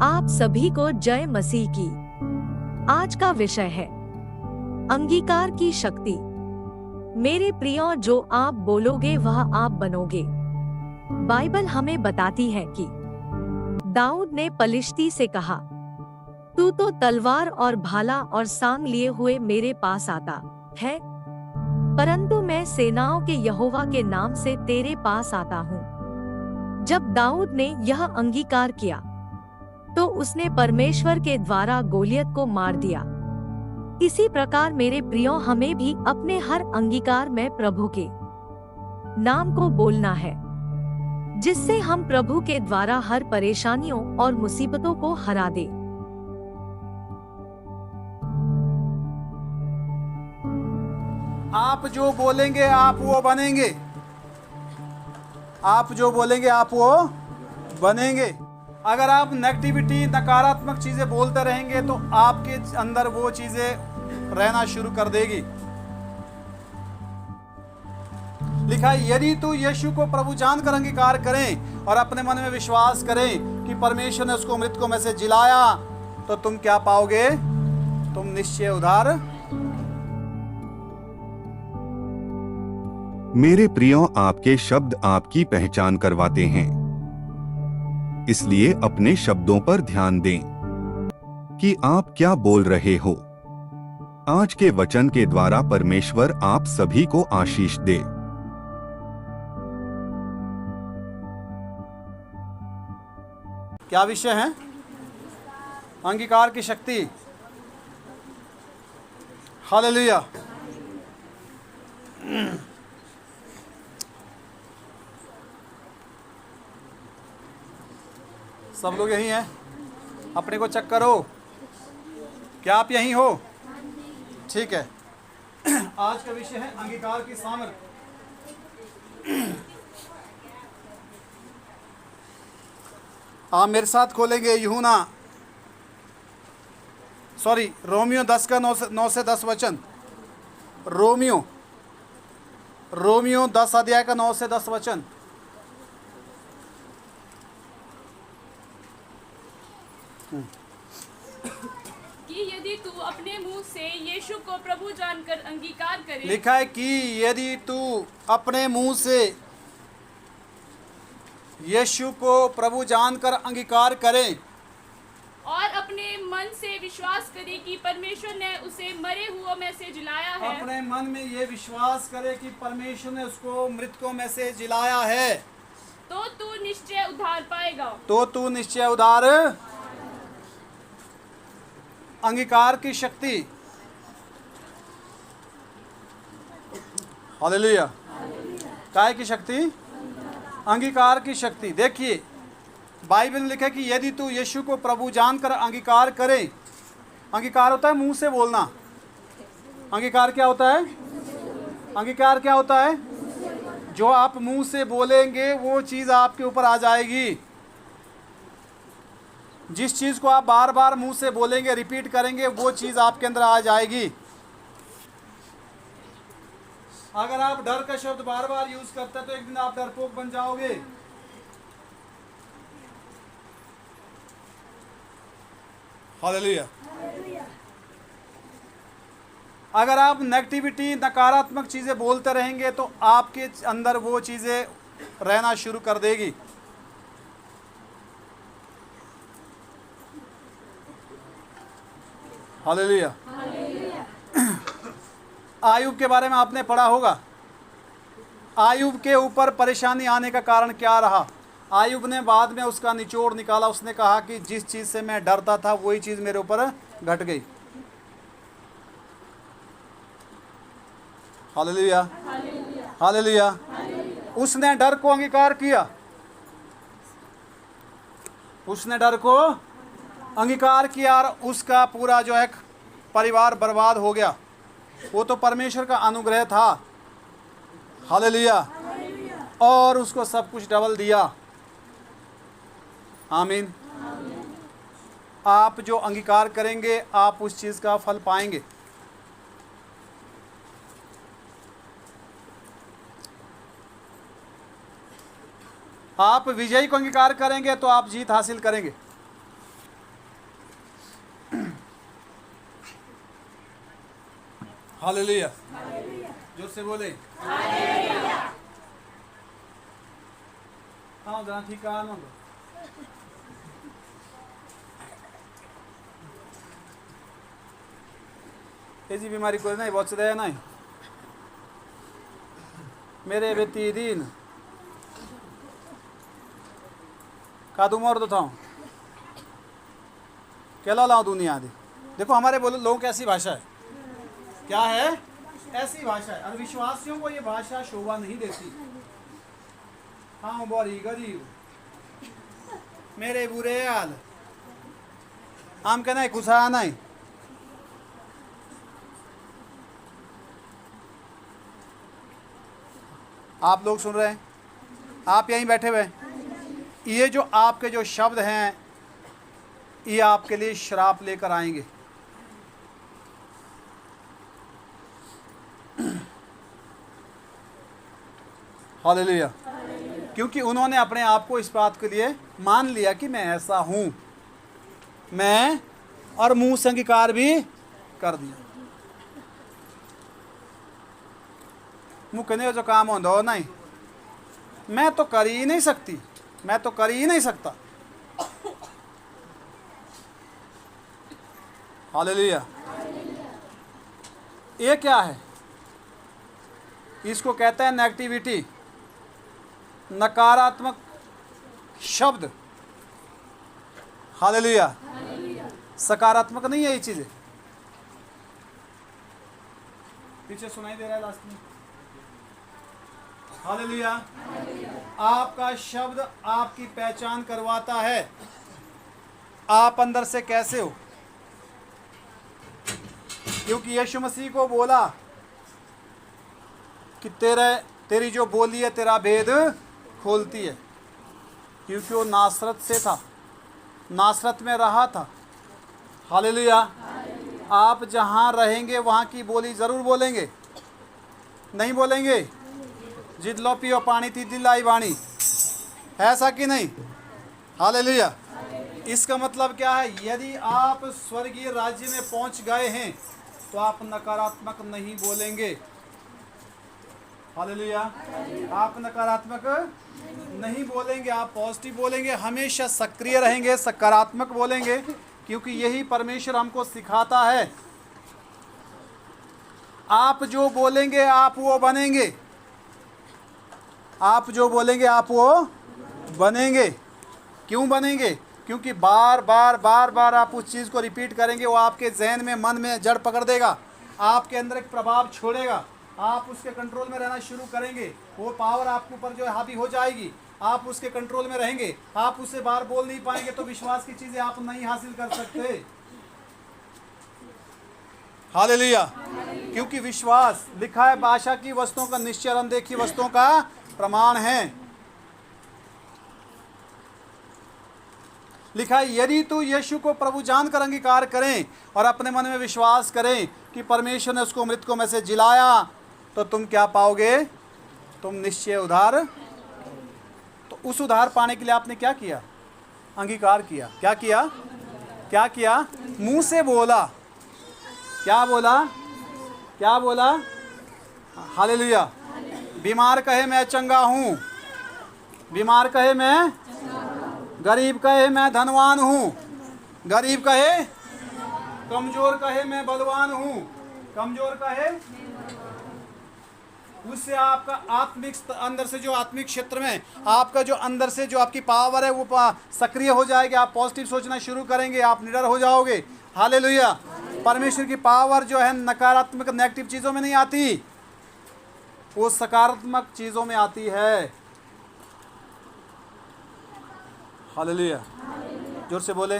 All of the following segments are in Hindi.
आप सभी को जय मसीह की। आज का विषय है अंगीकार की शक्ति। मेरे प्रियो, जो आप बोलोगे वह आप बनोगे। बाइबल हमें बताती है कि दाऊद ने पलिश्ती से कहा, तू तो तलवार और भाला और सांग लिए हुए मेरे पास आता है, परंतु मैं सेनाओं के यहोवा के नाम से तेरे पास आता हूँ। जब दाऊद ने यह अंगीकार किया तो उसने परमेश्वर के द्वारा गोलियत को मार दिया। इसी प्रकार मेरे प्रियो, हमें भी अपने हर अंगीकार में प्रभु के नाम को बोलना है, जिससे हम प्रभु के द्वारा हर परेशानियों और मुसीबतों को हरा दे। आप जो बोलेंगे आप वो बनेंगे। आप जो बोलेंगे आप वो बनेंगे। अगर आप नेगेटिविटी, नकारात्मक चीजें बोलते रहेंगे तो आपके अंदर वो चीजें रहना शुरू कर देगी। लिखा है, यदि तू यीशु को प्रभु जानकर अंगीकार करें और अपने मन में विश्वास करें कि परमेश्वर ने उसको मृतकों में से जिलाया, तो तुम क्या पाओगे? तुम निश्चय उद्धार। मेरे प्रियो, आपके शब्द आपकी पहचान करवाते हैं, इसलिए अपने शब्दों पर ध्यान दें कि आप क्या बोल रहे हो। आज के वचन के द्वारा परमेश्वर आप सभी को आशीष दे। क्या विषय है? अंगीकार की शक्ति। हालेलुया। सब लोग यहीं हैं? अपने को चेक करो, क्या आप यहीं हो? ठीक है। आज का विषय है अंगीकार की सामर्थ्य। आप मेरे साथ खोलेंगे रोमियो 10 का 9 से 10 वचन। रोमियो 10 अध्याय का 9 से 10 वचन। कि यदि तू अपने मुंह से यीशु को प्रभु जानकर अंगीकार करे। लिखा है कि यदि तू अपने मुंह से यीशु को प्रभु जानकर अंगीकार करे और अपने मन से विश्वास करे कि परमेश्वर ने उसे मरे हुओं में से जिलाया है। अपने मन में ये विश्वास करे कि परमेश्वर ने उसको मृतकों में से जिलाया है, तो तू निश्चय उद्धार पाएगा। तो तू निश्चय उद्धार। अंगीकार की शक्ति। हालेलुया। काय की शक्ति? अंगीकार की शक्ति। देखिए, बाइबल में लिखा है कि यदि तू यीशु को प्रभु जानकर अंगीकार करे। अंगीकार होता है मुंह से बोलना। अंगीकार क्या होता है? अंगीकार क्या होता है? जो आप मुंह से बोलेंगे वो चीज़ आपके ऊपर आ जाएगी। जिस चीज़ को आप बार बार मुंह से बोलेंगे, रिपीट करेंगे, वो चीज़ आपके अंदर आ जाएगी। अगर आप डर का शब्द बार बार यूज करते हैं तो एक दिन आप डरपोक बन जाओगे। हालेलुया। अगर आप नेगेटिविटी, नकारात्मक चीज़ें बोलते रहेंगे तो आपके अंदर वो चीज़ें रहना शुरू कर देगी। हालेलुया। आयुब के बारे में आपने पढ़ा होगा। आयुब के ऊपर परेशानी आने का कारण क्या रहा? आयुब ने बाद में उसका निचोड़ निकाला। उसने कहा कि जिस चीज़ से मैं डरता था वही चीज़ मेरे ऊपर घट गई। Hallelujah, hallelujah. उसने डर को अंगीकार किया। उसने डर को अंगीकार किया और उसका पूरा जो है परिवार बर्बाद हो गया। वो तो परमेश्वर का अनुग्रह था, हालेलुया, और उसको सब कुछ डबल दिया। आमीन। आप जो अंगीकार करेंगे आप उस चीज़ का फल पाएंगे। आप विजयी को अंगीकार करेंगे तो आप जीत हासिल करेंगे। हालेलुया, जोर से बोले हाँ जरा ठीक है ना। ऐसी बीमारी कोई नहीं बहुत से नहीं मेरे बेटी दिन कादू मोर तो था केला लाओ दुनिया दी। देखो हमारे बोलो लोगों की ऐसी भाषा है, क्या है, ऐसी भाषा है, और विश्वासियों को ये भाषा शोभा नहीं देती। हाँ बड़ी गरीब मेरे बुरे हाल आम के नहीं कुछ नहीं। आप लोग सुन रहे हैं, आप यहीं बैठे हुए, ये जो आपके जो शब्द हैं ये आपके लिए श्राप लेकर आएंगे। हालेलुया, क्योंकि उन्होंने अपने आप को इस बात के लिए मान लिया कि मैं ऐसा हूं, मैं, और मुंह से अंगीकार भी कर दिया। मुँह कहने जो काम होता हो नहीं, मैं तो कर ही नहीं सकती, मैं तो कर ही नहीं सकता। हालेलुया। ये क्या है? इसको कहते हैं नेगेटिविटी, नकारात्मक शब्द। हालेलुया। सकारात्मक नहीं है ये चीजें। पीछे सुनाई दे रहा है लास्ट में। हालेलुया। आपका शब्द आपकी पहचान करवाता है आप अंदर से कैसे हो, क्योंकि यीशु मसीह को बोला कि तेरी जो बोली है तेरा भेद खोलती है, क्योंकि वो नासरत से था, नासरत में रहा था। हालेलुया। आप जहाँ रहेंगे वहाँ की बोली ज़रूर बोलेंगे, नहीं बोलेंगे? जिद लो पियो पानी थी दिल आई वाणी, ऐसा कि नहीं? हालेलुया। इसका मतलब क्या है? यदि आप स्वर्गीय राज्य में पहुंच गए हैं तो आप नकारात्मक नहीं बोलेंगे। हालेलुया। आप नकारात्मक नहीं बोलेंगे, आप पॉजिटिव बोलेंगे, हमेशा सक्रिय रहेंगे, सकारात्मक बोलेंगे, क्योंकि यही परमेश्वर हमको सिखाता है। आप जो बोलेंगे आप वो बनेंगे, आप जो बोलेंगे आप वो बनेंगे। क्यों बनेंगे? क्योंकि बार बार बार बार आप उस चीज़ को रिपीट करेंगे, वो आपके जहन में, मन में जड़ पकड़ देगा, आपके अंदर एक प्रभाव छोड़ेगा, आप उसके कंट्रोल में रहना शुरू करेंगे, वो पावर आपके ऊपर जो है हावी हो जाएगी, आप उसके कंट्रोल में रहेंगे, आप उससे बाहर बोल नहीं पाएंगे, तो विश्वास की चीज़ें आप नहीं हासिल कर सकते। हालेलुया। क्योंकि विश्वास लिखा है भाषा की वस्तुओं का निश्चय, अनदेखी वस्तुओं का प्रमाण है। लिखा है यदि तू यीशु को प्रभु जानकर अंगीकार करें और अपने मन में विश्वास करें कि परमेश्वर ने उसको मृतकों में से जिलाया, तो तुम क्या पाओगे? तुम निश्चय उद्धार। तो उस उद्धार पाने के लिए आपने क्या किया? अंगीकार किया। क्या किया? क्या किया? मुंह से बोला। क्या बोला? क्या बोला? हालेलुया। बीमार कहे मैं चंगा हूँ, बीमार कहे मैं, गरीब कहे मैं धनवान हूँ, गरीब कहे, कमजोर कहे मैं बलवान हूँ, कमजोर कहे। उससे आपका आत्मिक अंदर से जो आत्मिक क्षेत्र में आपका जो अंदर से जो आपकी पावर है वो सक्रिय हो जाएगी, आप पॉजिटिव सोचना शुरू करेंगे, आप निडर हो जाओगे। हालेलुया। परमेश्वर की पावर जो है नकारात्मक नेगेटिव चीज़ों में नहीं आती, वो सकारात्मक चीज़ों में आती है। हालेलुया। जोर से बोले।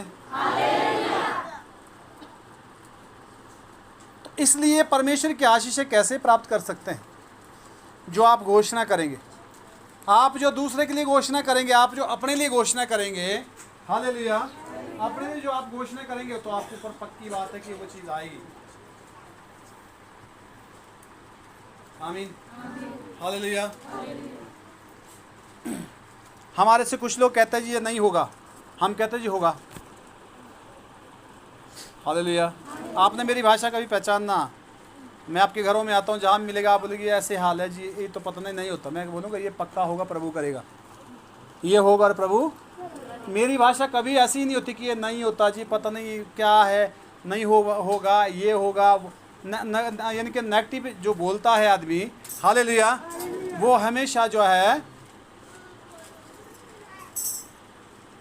तो इसलिए परमेश्वर की आशीषें कैसे प्राप्त कर सकते हैं? जो आप घोषणा करेंगे, आप जो दूसरे के लिए घोषणा करेंगे, आप जो अपने लिए घोषणा करेंगे, हालेलुया, अपने लिए जो आप घोषणा करेंगे तो आपके ऊपर पक्की बात है कि वो चीज़ आएगी। आमीन, हालेलुया। हमारे से कुछ लोग कहते हैं जी ये नहीं होगा, हम कहते हैं जी होगा। हालेलुया। आपने मेरी भाषा कभी पहचानना, मैं आपके घरों में आता हूँ, जहाँ मिलेगा आप बोलेंगे ऐसे हाल है जी, ये तो पता नहीं होता। मैं बोलूँगा ये पक्का होगा, प्रभु करेगा, ये होगा। और प्रभु, मेरी भाषा कभी ऐसी नहीं होती कि ये नहीं होता जी, पता नहीं क्या है, नहीं होगा, ये होगा। यानी कि नेगेटिव जो बोलता है आदमी, हालेलुया, वो हमेशा जो है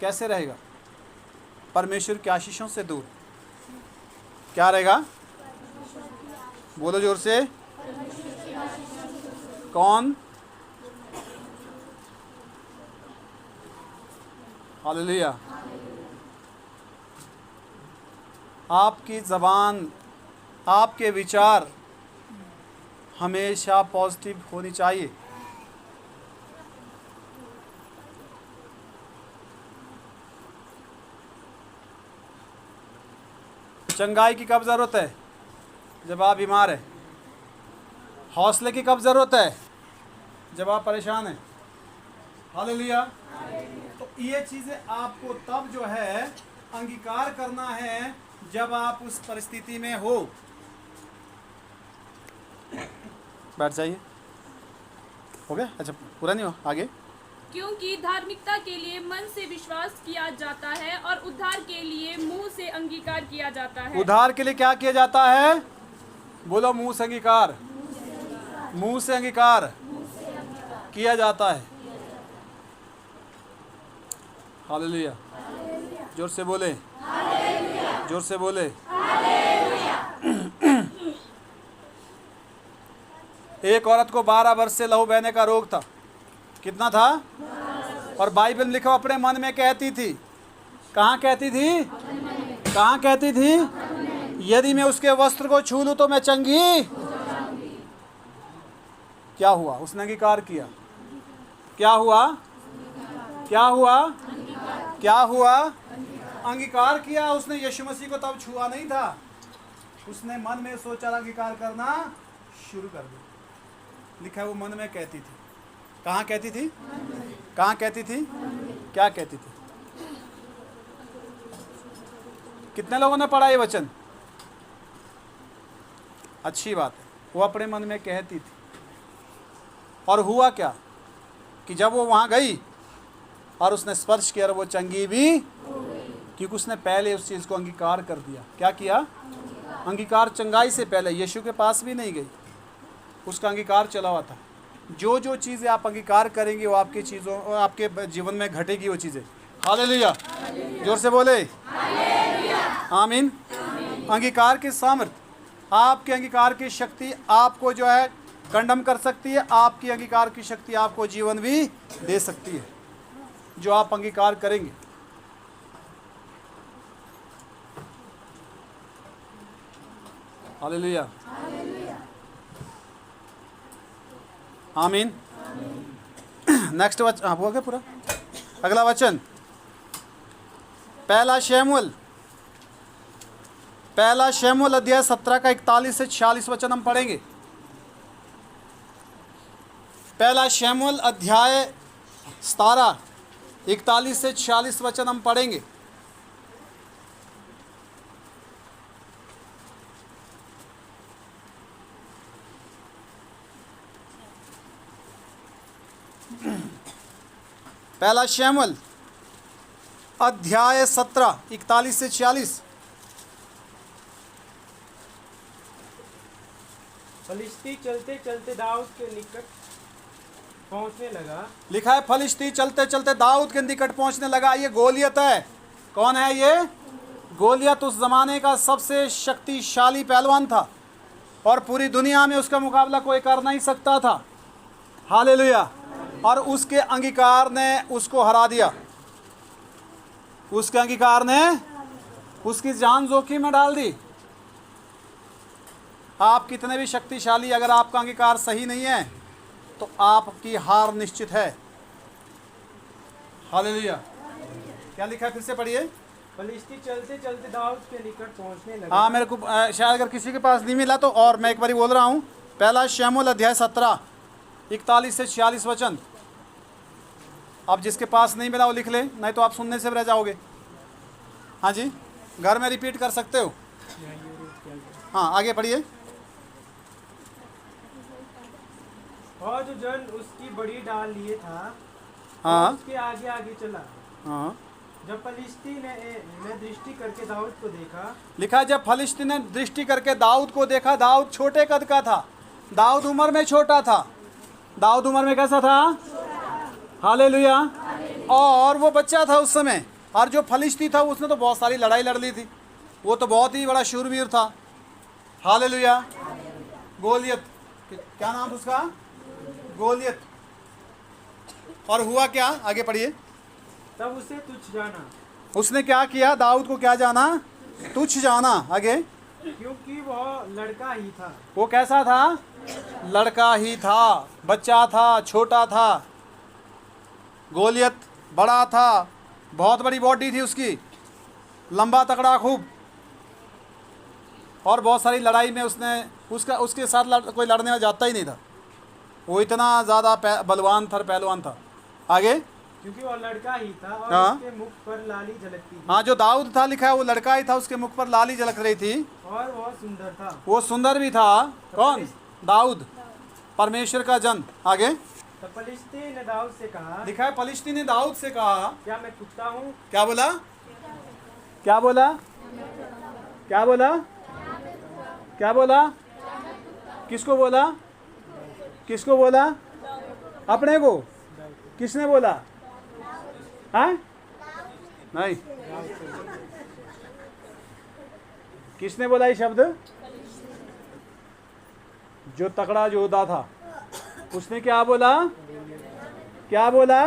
कैसे रहेगा? परमेश्वर की आशीषों से दूर। क्या रहेगा? बोलो जोर से। कौन? हालेलुया। आपकी ज़बान, आपके विचार हमेशा पॉजिटिव होनी चाहिए। चंगाई की कब ज़रूरत है? जब आप बीमार हैं। हौसले की कब ज़रूरत है? जब आप परेशान हैं। हालेलुया। तो ये चीज़ें आपको तब जो है अंगीकार करना है जब आप उस परिस्थिति में हो। बैठ जाइए। हो गया? अच्छा, पूरा नहीं हो, आगे। क्योंकि धार्मिकता के लिए मन से विश्वास किया जाता है और उद्धार के लिए मुंह से अंगीकार किया जाता है। उद्धार के लिए क्या किया जाता है? बोलो, मुंह से अंगीकार। मुंह से अंगीकार किया जाता है। हालेलुया। जोर से बोले, जोर से बोले। एक औरत को 12 वर्ष से लहू बहने का रोग था। कितना था? और बाइबल में लिखा अपने मन में कहती थी। कहाँ कहती थी? कहाँ कहती थी? यदि मैं उसके वस्त्र को छू लूं तो मैं चंगी। क्या हुआ? उसने अंगीकार किया। क्या हुआ? क्या हुआ? क्या हुआ? अंगीकार किया। उसने यीशु मसीह को तब छुआ नहीं था, उसने मन में सोचा, अंगीकार करना शुरू कर दिया। लिखा है वो मन में कहती थी। कहाँ कहती थी? कहाँ कहती थी? क्या कहती थी? कितने लोगों ने पढ़ा ये वचन? अच्छी बात है। वो अपने मन में कहती थी। और हुआ क्या कि जब वो वहाँ गई और उसने स्पर्श किया और वो चंगी भी, क्योंकि उसने पहले उस चीज़ को अंगीकार कर दिया। क्या किया? अंगीकार। चंगाई से पहले यीशु के पास भी नहीं गई, उसका अंगीकार चला हुआ था। जो जो चीज़ें आप अंगीकार करेंगे वो आपकी चीज़ों, आपके जीवन में घटेगी वो चीज़ें। हालेलुया। जोर से बोले आमीन। अंगीकार की सामर्थ, आपके अंगीकार की शक्ति आपको जो है कंडम कर सकती है। आपकी अंगीकार की शक्ति आपको जीवन भी दे सकती है, जो आप अंगीकार करेंगे। हालेलुया। आमीन। नेक्स्ट वचन, हाँ हो गया पूरा। अगला वचन पहला शमूएल अध्याय 17 का 41 से 46 वचन हम पढ़ेंगे। पहला शमूएल अध्याय 17 41 से 46 वचन हम पढ़ेंगे। पहला शमूएल अध्याय 17 41 से 46। फलिश्ती चलते चलते दाऊद के निकट पहुंचने लगा। लिखा है फलिश्ती चलते चलते दाऊद के निकट पहुंचने लगा। ये गोलियत है। कौन है ये? गोलियत उस जमाने का सबसे शक्तिशाली पहलवान था और पूरी दुनिया में उसका मुकाबला कोई कर नहीं सकता था। हालेलुया। और उसके अंगीकार ने उसको हरा दिया। उसके अंगीकार ने उसकी जान जोखिम में डाल दी। आप कितने भी शक्तिशाली, अगर आपका अंगीकार सही नहीं है तो आपकी हार निश्चित है। हालेलुया। क्या लिखा है, फिर से पढ़िए। फलिश्ती चलते चलते दाऊद के निकट पहुंचने लगे। हाँ, मेरे को शायद अगर किसी के पास नहीं मिला तो, और मैं एक बार बोल रहा हूँ, पहला शमूएल अध्याय 17 41 से 46 वचन। अब जिसके पास नहीं मिला वो लिख ले, नहीं तो आप सुनने से रह जाओगे। हाँ जी, घर में रिपीट कर सकते हो। हाँ, आगे पढ़िए। और जो जन उसकी बड़ी डाल लिए था, हाँ उसके आगे आगे चला। हाँ, जब फलिश्ती ने दृष्टि करके दाऊद को देखा, लिखा जब फलिश्ती ने दृष्टि करके दाऊद को देखा। दाऊद छोटे कद का था, दाऊद उम्र में छोटा था। दाऊद उम्र में कैसा था? हालेलुया। और वो बच्चा था उस समय। और जो फलिश्ती था उसने तो बहुत सारी लड़ाई लड़ ली थी, वो तो बहुत ही बड़ा शूरवीर था। हालेलुया। गोलियत, क्या नाम था उसका? गोलियत। और हुआ क्या? आगे पढ़िए। तब उसे तुच्छ जाना, उसने क्या किया? दाऊद को क्या जाना? तुच्छ जाना। आगे, क्योंकि वह लड़का ही था। वो कैसा था? लड़का ही था, बच्चा था, छोटा था। गोलियत बड़ा था, बहुत बड़ी बॉडी थी उसकी, लंबा तगड़ा खूब, और बहुत सारी लड़ाई में उसके साथ कोई लड़ने में जाता ही नहीं था। वो इतना ज़्यादा बलवान था, पहलवान था। आगे, क्योंकि वह लड़का ही था और हाँ। उसके मुख पर लाली झलकती थी। हाँ, जो दाऊद था लिखा है वो लड़का ही था, उसके मुख पर लाली झलक रही थी और वह सुंदर था। वो सुंदर भी था। कौन? दाऊद, परमेश्वर का जन। आगे, तब फलिश्ती ने दाऊद से कहा, लिखा है फलिश्ती ने दाऊद से कहा। क्या मैं कुत्ता हूँ? क्या बोला? क्या बोला? क्या बोला? क्या बोला? किसको बोला? किसको बोला? अपने को? किसने बोला? हाँ, नहीं, किसने बोला ये शब्द? जो तगड़ा योद्धा था उसने क्या बोला? क्या बोला?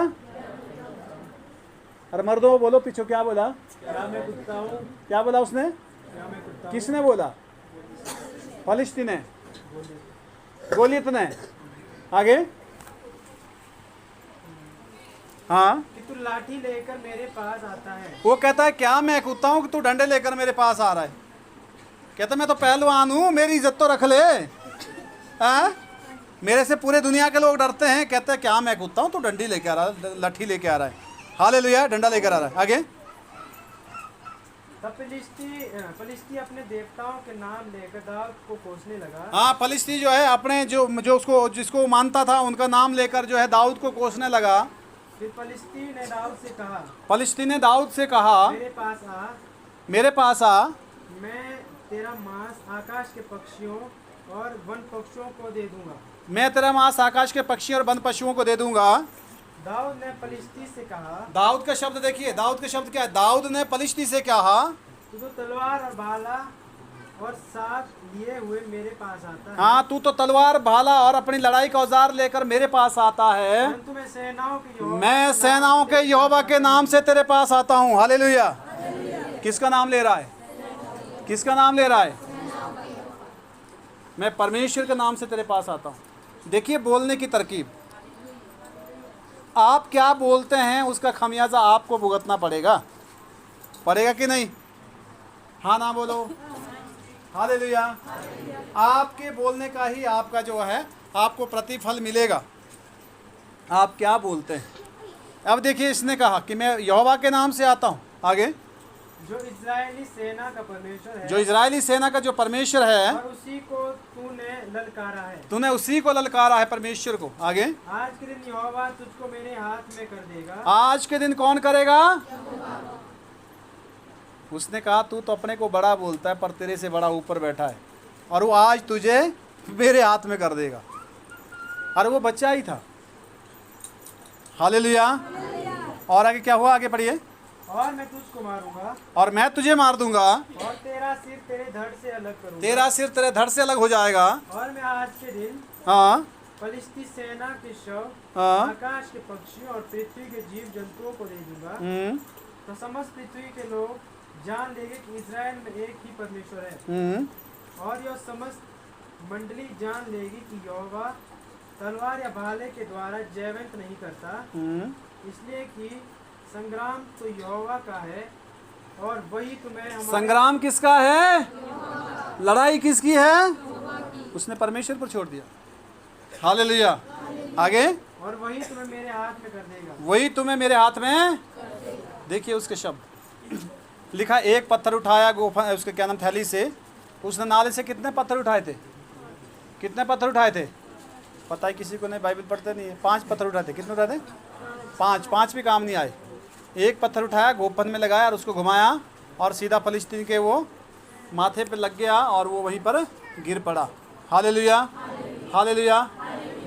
अरे मर्दों बोलो, पीछे क्या बोला? क्या मैं कुत्ता हूँ? क्या बोला उसने? क्या मैं कुत्ता हूँ? किसने बोला? फलिश्ती ने, गोलियत ने। आगे, हाँ, कि तू लाठी लेकर मेरे पास आता है। वो कहता है क्या मैं कुत्ता हूँ कि तू डंडे लेकर मेरे पास आ रहा है? कहता मैं तो पहलवान हूँ, मेरी इज्जत तो रख ले। हाँ, मेरे से पूरे दुनिया के लोग डरते हैं। कहते हैं क्या मैं कुत्ता हूँ, तू डंडी लेके आ रहा है, लाठी लेके आ रहा है। हालेलुया, डंडा लेकर आ रहा है। आगे, तब फलिश्ती अपने देवताओं के नाम लेकर दाऊद को कोसने लगा। हाँ, फलिश्ती जो है अपने जो जिसको मानता था उनका नाम लेकर जो है दाऊद को कोसने लगा। फिर फलिश्ती ने दाऊद से कहा, फलिश्ती ने दाऊद से कहा, मेरे पास आ, मेरे पास आ, मैं तेरा मांस आकाश के पक्षियों और वन पक्षियों को दे दूंगा। मैं तेरा मांस आकाश के पक्षी और वन पशुओं को दे दूंगा। दाऊद ने फलिश्ती से कहा, दाऊद का शब्द देखिए, दाऊद का शब्द क्या है? दाऊद ने फलिश्ती से कहा, तू तो तलवार और भाला और साथ लिए हुए मेरे पास आता है। हाँ, तू तो तलवार भाला और अपनी लड़ाई का औजार लेकर मेरे पास आता है। परंतु मैं सेनाओं के यहोवा के नाम से तेरे पास आता हूँ। हालेलुया। किसका नाम ले रहा है? किसका नाम ले रहा है? मैं परमेश्वर के नाम से तेरे पास आता हूँ। देखिए बोलने की तरकीब, आप क्या बोलते हैं उसका खमियाजा आपको भुगतना पड़ेगा। पड़ेगा कि नहीं? हाँ ना बोलो। हालेलुया। आपके बोलने का ही आपका जो है आपको प्रतिफल मिलेगा। आप क्या बोलते हैं? अब देखिए, इसने कहा कि मैं यहोवा के नाम से आता हूँ। आगे, जो इजरायली सेना का परमेश्वर है, जो इजरायली सेना का जो परमेश्वर है, और उसी को तूने ललकारा है। तूने उसी को ललकारा है, परमेश्वर को। आगे, आज के दिन यहोवा तुझको मेरे हाथ में कर देगा। आज के दिन कौन करेगा? उसने कहा तू तो अपने को बड़ा बोलता है, पर तेरे से बड़ा ऊपर बैठा है, और वो आज तुझे मेरे हाथ में कर देगा। और वो बच्चा ही था। हालेलुया। और आगे क्या हुआ? आगे पढ़िए। और मैं तुझको मारूंगा, और मैं तुझे मार दूंगा, और तेरा सिर तेरे धड़ से अलग करूंगा। तेरा सिर तेरे धड़ से अलग हो जाएगा। और मैं आज के दिन हाँ, फलिश्ती सेना के शव हाँ, आकाश के पक्षियों और पृथ्वी के जीव जंतुओं को दे दूंगा। तो समस्त पृथ्वी के लोग जान लेंगे कि इज़राइल में एक ही परमेश्वर है, और यह समस्त मंडली जान लेगी कि यहोवा तलवार या भाले के द्वारा जयवंत नहीं करता, इसलिए कि संग्राम तो यहोवा का है और वही तुम्हें हमारे संग्राम किसका है? लड़ाई किसकी है? उसने परमेश्वर पर छोड़ दिया। हालेलुया। आगे, और वही तुम्हें मेरे हाथ में कर देगा। वही तुम्हें मेरे हाथ में। देखिए उसके शब्द लिखा, एक पत्थर उठाया गोफा उसके क्या नाम थैली से, उसने नाले से कितने पत्थर उठाए थे? कितने पत्थर उठाए थे? पता है किसी को नहीं, बाइबल पढ़ते नहीं है। 5 पत्थर उठाए थे। कितने उठाए थे? 5 भी काम नहीं आए। एक पत्थर उठाया, गोफन में लगाया और उसको घुमाया और सीधा फलिस्तीन के वो माथे पे लग गया और वो वहीं पर गिर पड़ा। Hallelujah, hallelujah.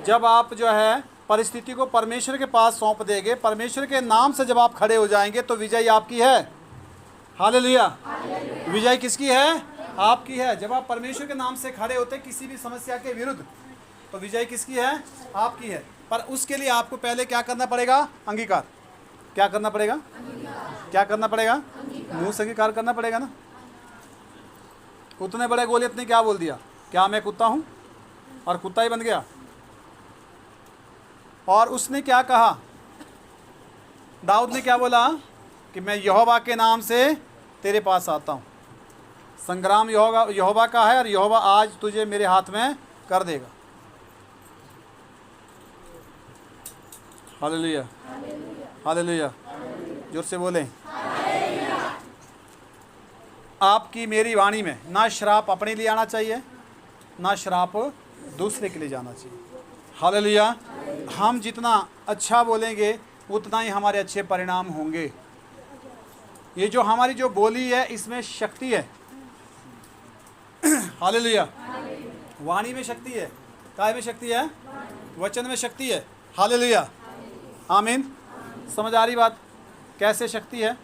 जब आप जो है परिस्थिति को परमेश्वर के पास सौंप देंगे, परमेश्वर के नाम से जब आप खड़े हो जाएंगे तो विजय आपकी है। हालेलुया। विजय किसकी है? आपकी है। जब आप परमेश्वर के नाम से खड़े होते किसी भी समस्या के विरुद्ध, तो विजय किसकी है? आपकी है। पर उसके लिए आपको पहले क्या करना पड़ेगा? अंगीकार। क्या करना पड़ेगा? क्या करना पड़ेगा? मुंह से अंगीकार करना पड़ेगा ना। उतने बड़े गोलियत ने क्या बोल दिया? क्या मैं कुत्ता हूं? और कुत्ता ही बन गया। और उसने क्या कहा? दाऊद ने क्या बोला? कि मैं यहोवा के नाम से तेरे पास आता हूं। संग्राम यहोवा का है और यहोवा आज तुझे मेरे हाथ में कर देगा। Hallelujah, hallelujah. जोर से बोलें। आपकी मेरी वाणी में ना श्राप अपने लिए आना चाहिए, ना श्राप दूसरे के लिए जाना चाहिए। हालेलुया। हम जितना अच्छा बोलेंगे उतना ही हमारे अच्छे परिणाम होंगे। ये जो हमारी जो बोली है इसमें शक्ति है। हालेलुया। वाणी में शक्ति है। काय में शक्ति है? वचन में शक्ति है। हालेलुया, आमीन। समझ आ रही बात? कैसे शक्ति है?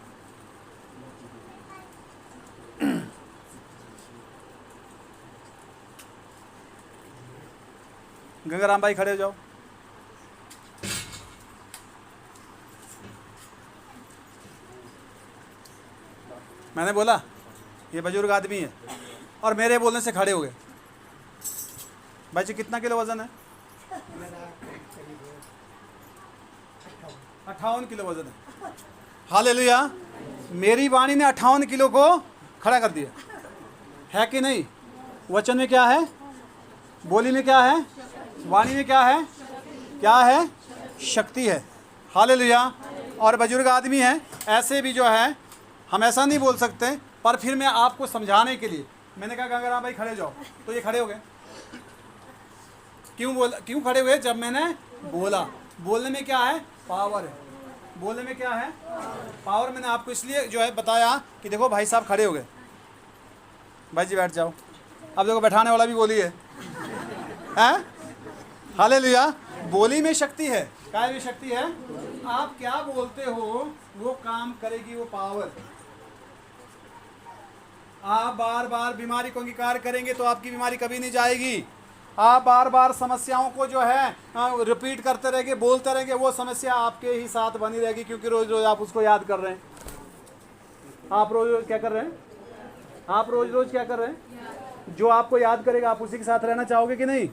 गंगाराम भाई खड़े हो जाओ। मैंने बोला ये बुजुर्ग आदमी है और मेरे बोलने से खड़े हो गए। भाई जी कितना किलो वजन है? 58 किलो वजन है। हालेलुया। मेरी वाणी ने 58 किलो को खड़ा कर दिया है कि नहीं? वचन में क्या है? बोली में क्या है? वाणी में क्या है? क्या है? शक्ति है। हालेलुया। और बुजुर्ग आदमी है, ऐसे भी जो है हम ऐसा नहीं बोल सकते, पर फिर मैं आपको समझाने के लिए मैंने कहा गंगाराम भाई खड़े जाओ, तो ये खड़े हो गए। क्यों खड़े हुए? जब मैंने बोला। बोलने में क्या है? पावर है। बोलने में क्या है? पावर। मैंने आपको इसलिए जो है बताया कि देखो भाई साहब खड़े हो गए। भाई जी बैठ जाओ। अब देखो बैठाने वाला भी बोली है, हैं? हालेलुया। बोली में शक्ति है। काय में शक्ति है? आप क्या बोलते हो वो काम करेगी वो पावर। आप बार बार बीमारी को अंगीकार करेंगे तो आपकी बीमारी कभी नहीं जाएगी। आप बार बार समस्याओं को जो है रिपीट करते रहेंगे, बोलते रहेंगे, वो समस्या आपके ही साथ बनी रहेगी, क्योंकि रोज रोज आप उसको याद कर रहे हैं। आप रोज रोज क्या कर रहे हैं? आप रोज रोज क्या कर रहे हैं? जो आपको याद करेगा आप उसी के साथ रहना चाहोगे कि नहीं?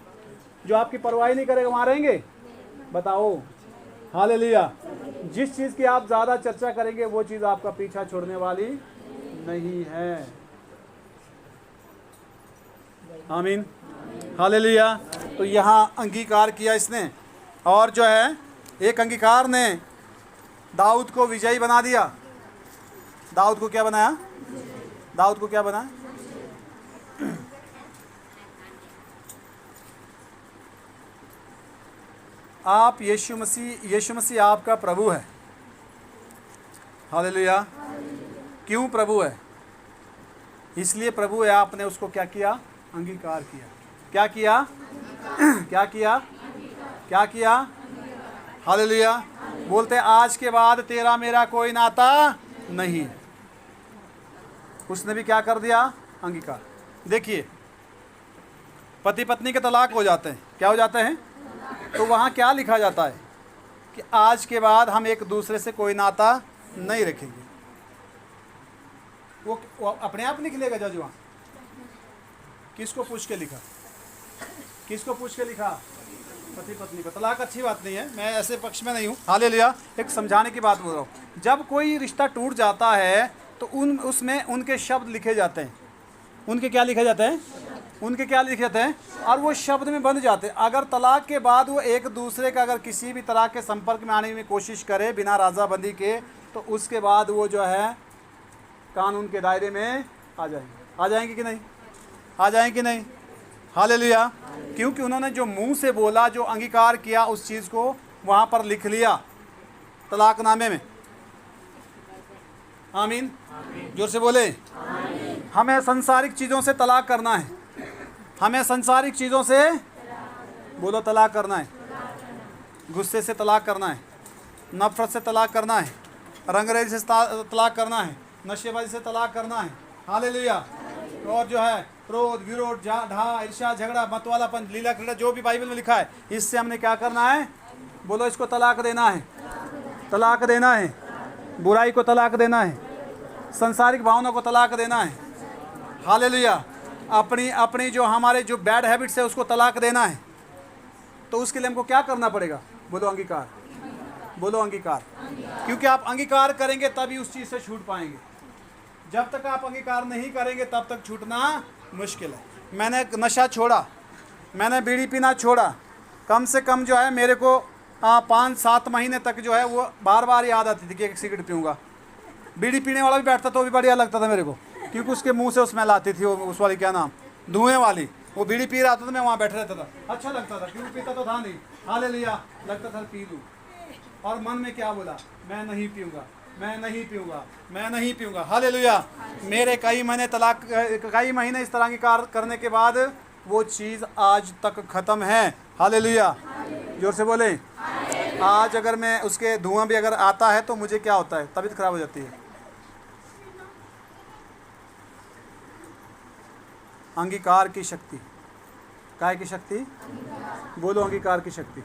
जो आपकी परवाही नहीं करेगा वहाँ रहेंगे? बताओ। हालेलुया। जिस चीज़ की आप ज़्यादा चर्चा करेंगे वो चीज़ आपका पीछा छोड़ने वाली नहीं है। आमीन। हालेलुया। तो यहाँ अंगीकार किया इसने, और जो है एक अंगीकार ने दाऊद को विजयी बना दिया। दाऊद को क्या बनाया? दाऊद को क्या बनाया? आप यीशु मसीह आपका प्रभु है। हालेलुया। क्यों प्रभु है? इसलिए प्रभु है, आपने उसको क्या किया? अंगीकार किया। क्या किया? क्या किया? क्या किया? हालेलुया। बोलते आज के बाद तेरा मेरा कोई नाता नहीं। उसने भी क्या कर दिया? अंगीकार। देखिए पति पत्नी के तलाक हो जाते हैं। क्या हो जाते हैं? तो वहाँ क्या लिखा जाता है कि आज के बाद हम एक दूसरे से कोई नाता नहीं रखेंगे। वो अपने आप लिख लेगा जज वहाँ? किसको पूछ के लिखा? किसको पूछ के लिखा? पति पत्नी को। तलाक अच्छी बात नहीं है, मैं ऐसे पक्ष में नहीं हूँ। हालेलुया। एक समझाने की बात बोल रहा हूँ। जब कोई रिश्ता टूट जाता है तो उसमें उनके शब्द लिखे जाते हैं। उनके क्या लिखे जाते हैं? उनके क्या लिखे जाते हैं? और वो शब्द में बंध जाते हैं। अगर तलाक के बाद वो एक दूसरे का अगर किसी भी तरह के संपर्क में आने की कोशिश करे बिना राजाबंदी के, तो उसके बाद वो जो है कानून के दायरे में आ जाएंगे। आ जाएंगे कि नहीं? आ जाएंगे कि नहीं? हालेलुया। क्योंकि उन्होंने जो मुंह से बोला, जो अंगीकार किया, उस चीज़ को वहाँ पर लिख लिया तलाकनामे में। आमीन। जोर से बोले। हमें संसारिक चीज़ों से तलाक करना है। हमें संसारिक चीज़ों से बोलो तलाक करना है। गुस्से से तलाक करना है, नफरत से तलाक करना है, रंगरेज से तलाक करना है, नशेबाजी से तलाक करना है। हालेलुया। और जो है क्रोध, विरोध, ढा, ईर्ष्या, झगड़ा, मतवालापन, लीला क्रीड़ा, जो भी बाइबल में लिखा है, इससे हमने क्या करना है? बोलो इसको तलाक देना है। तलाक देना है। बुराई को तलाक देना है। संसारिक भावना को तलाक देना है। हालेलुया। अपनी जो हमारे जो बैड हैबिट्स है उसको तलाक देना है। तो उसके लिए हमको क्या करना पड़ेगा? बोलो अंगीकार। बोलो अंगीकार। क्योंकि आप अंगीकार करेंगे तभी उस चीज़ से छूट पाएंगे। जब तक आप अंगीकार नहीं करेंगे तब तक छूटना मुश्किल है। मैंने नशा छोड़ा, मैंने बीड़ी पीना छोड़ा, कम से कम जो है मेरे को 5-7 महीने तक जो है वो बार बार याद आती थी कि एक सिगरेट पीऊँगा। बीड़ी पीने वाला भी बैठता तो भी बढ़िया लगता था मेरे को, क्योंकि उसके मुंह से स्मेल आती थी, वो उस वाली क्या नाम, धुएं वाली। वो बीड़ी पी रहा था तो मैं वहाँ बैठा रहता था, अच्छा लगता था, क्योंकि पीता तो था नहीं। हालेलुया। लगता था पी लूँ। और मन में क्या बोला? मैं नहीं पीऊँगा, मैं नहीं पीऊँगा, मैं नहीं पीऊँगा। हालेलुया। मेरे कई महीने इस तरह की कार करने के बाद वो चीज़ आज तक ख़त्म है। हालेलुया। जोर से बोले। आज अगर मैं उसके धुआं भी अगर आता है तो मुझे क्या होता है? तबीयत खराब हो जाती है। अंगीकार की शक्ति। काय की शक्ति? बोलो अंगीकार की शक्ति।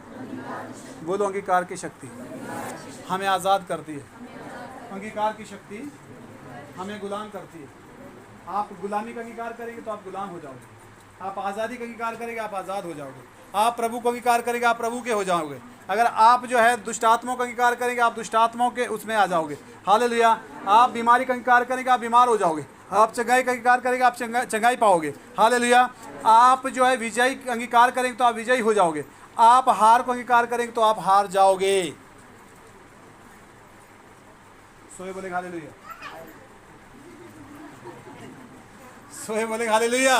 बोलो अंगीकार की शक्ति हमें आज़ाद करती है। अंगीकार की शक्ति हमें गुलाम करती है। आप गुलामी का अंगीकार करेंगे तो आप गुलाम हो जाओगे। आप आज़ादी का अंगीकार करेंगे आप आज़ाद हो जाओगे। आप प्रभु को अंगीकार करेंगे आप प्रभु के हो जाओगे। अगर आप जो है दुष्टात्माओं का अंगीकार करेंगे आप दुष्टात्माओं के उसमें आ जाओगे। हालेलुया। आप बीमारी का अंगीकार करेंगे आप बीमार हो जाओगे। आप चंगाई का अंगीकार करेंगे आप चंगाई पाओगे। हालेलुया। आप जो है विजयी अंगीकार करेंगे तो आप विजयी हो जाओगे। आप हार को अंगीकार करेंगे तो आप हार जाओगे। सोए बोले हालेलुया। सोए बोले हालेलुया।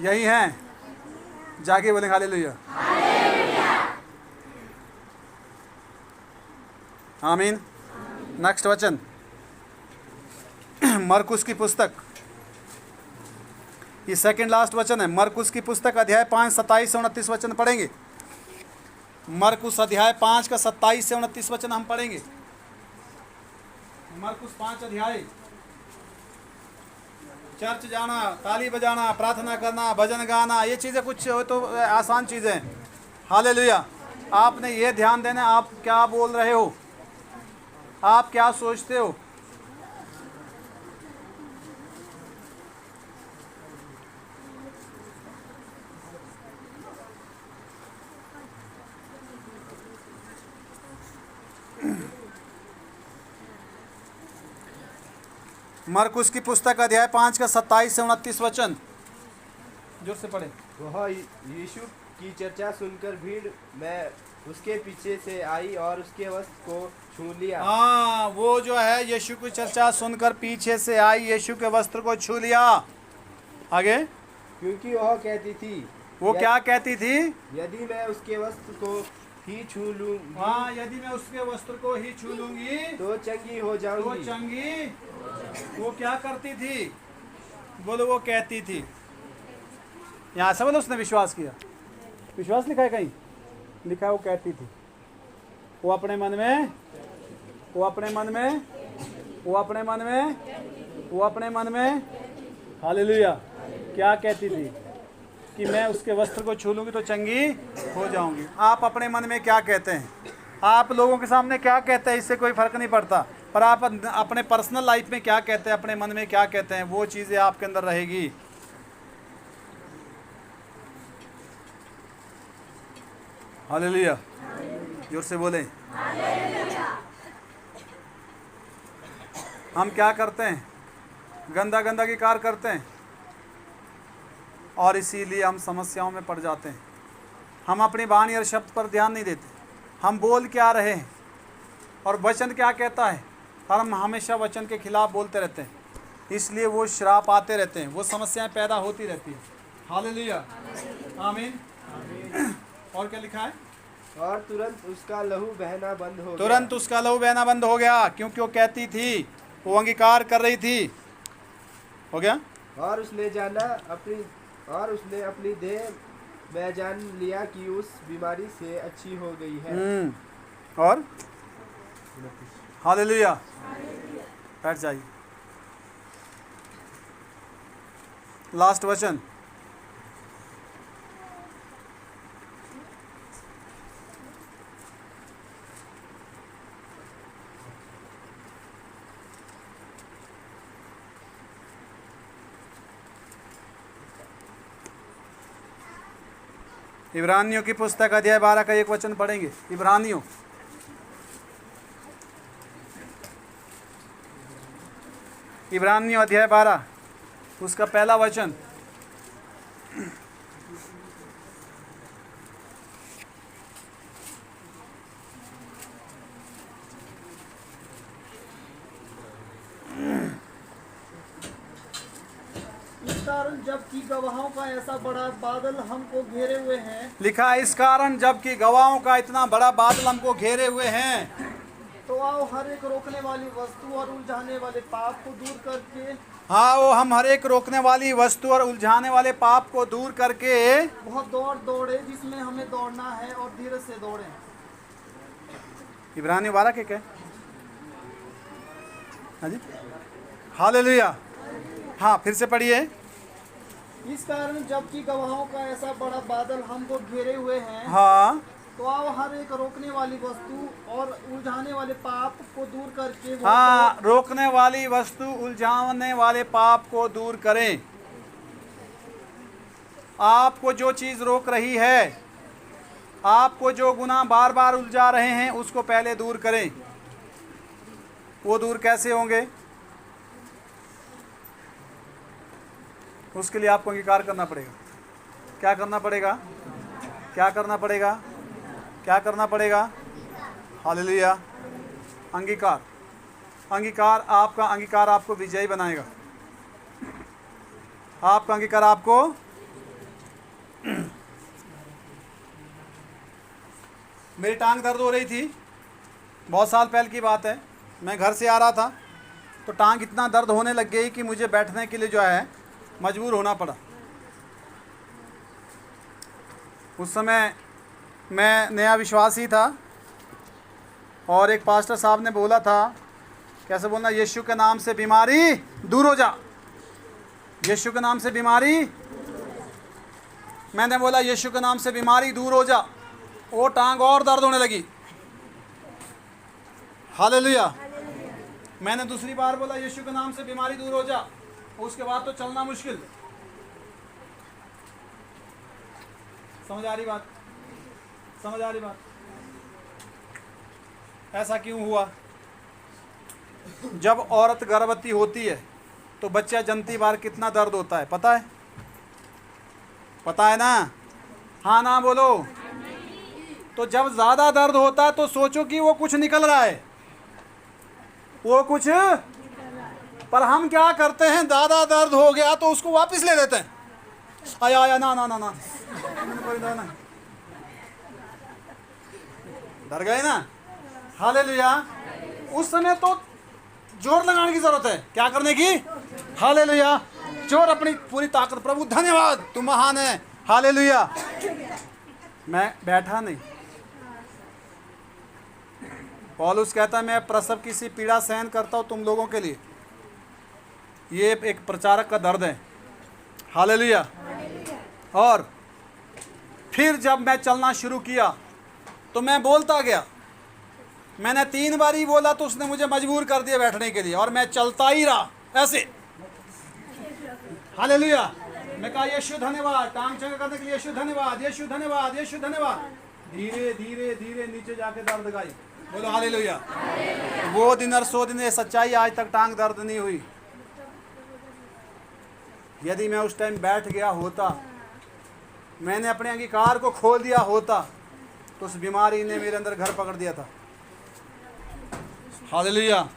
यही है, जाके बोले हालेलुया। आमीन। नेक्स्ट वचन मरकुस की पुस्तक, ये सेकंड लास्ट वचन है। मरकुस की पुस्तक अध्याय 5 27 से 29 वचन पढ़ेंगे। मरकुस अध्याय 5 का 27 से 29 वचन हम पढ़ेंगे। मरकुस 5 अध्याय। चर्च जाना, ताली बजाना, प्रार्थना करना, भजन गाना, ये चीज़ें कुछ तो आसान चीज़ें हैं। हालेलुया। आपने ये ध्यान देना आप क्या बोल रहे हो, आप क्या सोचते हो। मरकुस की पुस्तक अध्याय 5 का 27 से 29 वचन जोर से पढ़े। वह यीशु की चर्चा सुनकर भीड़ में उसके पीछे से आई और उसके वस्त्र को छू लिया। हाँ, वो जो है यीशु की चर्चा सुनकर पीछे से आई, यीशु के वस्त्र को छू लिया। आगे। क्योंकि वह कहती थी, वो क्या कहती थी? यदि मैं उसके वस्त्र को ही छू लूंगी, हाँ, यदि मैं उसके वस्त्र को ही छू लूंगी तो चंगी हो जाऊंगी। वो चंगी। वो क्या करती थी? बोलो वो कहती थी। यहाँ से बोलो उसने विश्वास किया। विश्वास लिखा है कहीं? लिखा है वो कहती थी। वो अपने मन में, वो अपने मन में, वो अपने मन में, वो अपने मन में, हालेलुया, क्या कहती थी? कि मैं उसके वस्त्र को छू लूंगी तो चंगी हो जाऊंगी। आप अपने मन में क्या कहते हैं? आप लोगों के सामने क्या कहते हैं इससे कोई फ़र्क नहीं पड़ता, पर आप अपने पर्सनल लाइफ में क्या कहते हैं, अपने मन में क्या कहते हैं, वो चीज़ें आपके अंदर रहेगी। हालेलुया, जोर से बोलें। हम क्या करते हैं? गंदा गंदा की कार करते हैं और इसीलिए हम समस्याओं में पड़ जाते हैं। हम अपनी वाणी और शब्द पर ध्यान नहीं देते। हम बोल क्या रहे हैं और वचन क्या कहता है, और हम हमेशा वचन के खिलाफ बोलते रहते हैं, इसलिए वो श्राप आते रहते हैं, वो समस्याएं पैदा होती रहती हैं। हालेलुया, आमीन। और क्या लिखा है? और तुरंत उसका लहू बहना बंद हो गया। तुरंत उसका लहू बहना बंद हो गया, क्योंकि वो कहती थी, वो अंगीकार कर रही थी। हो गया। और उसने अपनी देह में जान लिया कि उस बीमारी से अच्छी हो गई है। और हालेलुया, बैठ जाइए। लास्ट वचन, इब्रानियों की पुस्तक अध्याय 12 का एक वचन पढ़ेंगे। इब्रानियों अध्याय 12 उसका पहला वचन। इस कारण जबकि गवाहों का ऐसा बड़ा बादल हमको घेरे हुए हैं, लिखा है, इस कारण जबकि गवाहों का इतना बड़ा बादल हमको घेरे हुए हैं, तो आओ हर एक रोकने वाली वस्तु और उलझाने वाले पाप को दूर करके हाँ वो हम हर एक रोकने वाली वस्तु और उलझाने वाले पाप को दूर करके बहुत दौड़े जिसमें हमें दौड़ना है और धीरज से दौड़े। इब्रानियों 12 के क्या? हाँ जी, हालेलुया। हाँ फिर से पढ़िए। इस कारण जबकि गवाहों का ऐसा बड़ा बादल हमको घेरे हुए हैं, हाँ तो आओ हर एक रोकने वाली वस्तु और उलझाने वाले पाप को दूर करके हाँ रोकने वाली वस्तु उलझाने वाले पाप को दूर करें। आपको जो चीज़ रोक रही है, आपको जो गुनाह बार बार उलझा रहे हैं, उसको पहले दूर करें। वो दूर कैसे होंगे? उसके लिए आपको अंगीकार करना पड़ेगा। क्या करना पड़ेगा? क्या करना पड़ेगा? क्या करना पड़ेगा? हालेलुया, अंगीकार। आपका अंगीकार आपको विजयी बनाएगा। आपका अंगीकार आपको मेरी टांग दर्द हो रही थी, बहुत साल पहले की बात है। मैं घर से आ रहा था तो टांग इतना दर्द होने लग गई कि मुझे बैठने के लिए जो है मजबूर होना पड़ा। उस समय मैं नया विश्वासी था और एक पास्टर साहब ने बोला था, कैसे बोलना, यीशु के नाम से बीमारी दूर हो जा। यीशु के नाम से बीमारी, मैंने बोला यीशु के नाम से बीमारी दूर हो जा। वो टांग और दर्द होने लगी। हालेलुया। मैंने दूसरी बार बोला यीशु के नाम से बीमारी दूर हो जा, उसके बाद तो चलना मुश्किल। समझ आ रही बात? समझ आ रही बात? ऐसा क्यों हुआ? जब औरत गर्भवती होती है तो बच्चा जन्मती बार कितना दर्द होता है, पता है? पता है ना? हाँ ना बोलो। तो जब ज़्यादा दर्द होता है तो सोचो कि वो कुछ निकल रहा है, वो कुछ, पर हम क्या करते हैं, ज़्यादा दर्द हो गया तो उसको वापस ले लेते हैं। आया ना ना ना ना, डर गए ना? हालेलुया। उस समय तो जोर लगाने की जरूरत है। क्या करने की? हालेलुया। जोर, अपनी पूरी ताकत। प्रभु धन्यवाद, तू महान है। हालेलुया। मैं बैठा नहीं। पौलुस कहता है, मैं प्रसव की सी पीड़ा सहन करता हूँ तुम लोगों के लिए। ये एक प्रचारक का दर्द है। हालेलुया। और फिर जब मैं चलना शुरू किया तो मैं बोलता गया, मैंने 3 बार ही बोला तो उसने मुझे मजबूर कर दिया बैठने के लिए, और मैं चलता ही रहा ऐसे। हालेलुया। मैं कहा यीशु धन्यवाद, टांग चंगा करने के लिए यीशु धन्यवाद, यीशु धन्यवाद, यीशु धन्यवाद। धीरे धीरे धीरे नीचे जाके दर्द गई। बोलो हालेलुया। वो दिन और 100 दिन ये सच्चाई, आज तक टांग दर्द नहीं हुई। यदि मैं उस टाइम बैठ गया होता, मैंने अपने अंगीकार को खोल दिया होता, तो उस बीमारी ने मेरे अंदर घर पकड़ दिया था। हालेलुया।